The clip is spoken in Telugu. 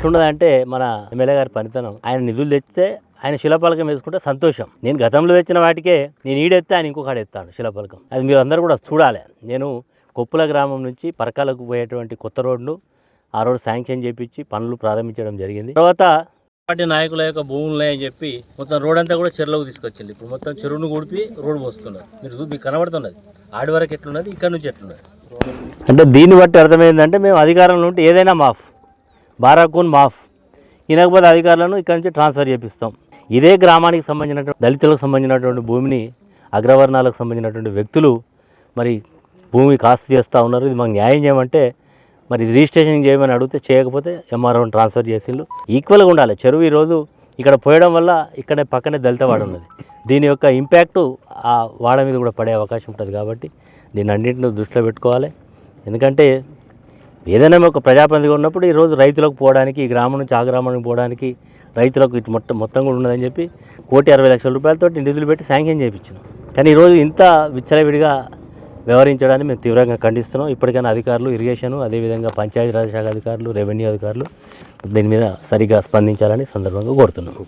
ఎట్లున్నదంటే మన ఎమ్మెల్యే గారి పనితనం, ఆయన నిధులు తెచ్చితే ఆయన శిలాపలకం వేసుకుంటే సంతోషం. నేను గతంలో తెచ్చిన వాటికే నేను ఈడెత్తే ఆయన ఇంకొకటి ఎత్తాను శిలాపలకం. అది మీరు అందరూ కూడా చూడాలి. నేను కొప్పుల గ్రామం నుంచి పరకాలకు పోయేటువంటి కొత్త రోడ్ను ఆ రోడ్డు శాంక్షన్ చేయించి పనులు ప్రారంభించడం జరిగింది. తర్వాత పార్టీ నాయకుల యొక్క భూములు ఉన్నాయని చెప్పి మొత్తం రోడ్ అంతా కూడా చెరువులోకి తీసుకొచ్చింది. ఇప్పుడు మొత్తం చెరువును కూడిపి రోడ్డు పోస్తున్నారు. మీకు కనబడుతున్నది ఆడి వరకు ఎట్లున్నది, ఇక్కడ నుంచి ఎట్లున్నది. అంటే దీన్ని బట్టి అర్థమైందంటే మేము అధికారంలో ఉంటే ఏదైనా మాఫ్, బారాకూన్ మాఫ్, వినకపోతే అధికారులను ఇక్కడ నుంచి ట్రాన్స్ఫర్ చేపిస్తాం. ఇదే గ్రామానికి సంబంధించినటువంటి దళితులకు సంబంధించినటువంటి భూమిని అగ్రవర్ణాలకు సంబంధించినటువంటి వ్యక్తులు మరి భూమి కాస్ట్ చేస్తూ ఉన్నారు. ఇది మాకు న్యాయం చేయమంటే మరి ఇది రిజిస్ట్రేషన్ చేయమని అడిగితే చేయకపోతే ఎంఆర్ఓని ట్రాన్స్ఫర్ చేసిండ్రు. ఈక్వల్గా ఉండాలి. చెరువు ఈరోజు ఇక్కడ పోయడం వల్ల ఇక్కడే పక్కనే దళిత వాడ ఉన్నది. దీని యొక్క ఇంపాక్టు ఆ వాడ మీద కూడా పడే అవకాశం ఉంటుంది. కాబట్టి దీన్ని అన్నింటిని దృష్టిలో పెట్టుకోవాలి. ఎందుకంటే ఏదైనా ఒక ప్రజాప్రతినిధిగా ఉన్నప్పుడు ఈరోజు రైతులకు పోవడానికి, ఈ గ్రామం నుంచి ఆ గ్రామానికి పోవడానికి రైతులకు ఇటు మొత్తం కూడా ఉన్నదని చెప్పి 1,60,00,000 రూపాయలతో నిధులు పెట్టి శాంక్షన్ చేయించినాం. కానీ ఈరోజు ఇంత విచ్చలవిడిగా వ్యవహరించడాన్ని మేము తీవ్రంగా ఖండిస్తున్నాం. ఇప్పటికైనా అధికారులు, ఇరిగేషను, అదేవిధంగా పంచాయతీరాజ్ శాఖ అధికారులు, రెవెన్యూ అధికారులు దీని మీద సరిగ్గా స్పందించాలని సందర్భంగా కోరుతున్నాం.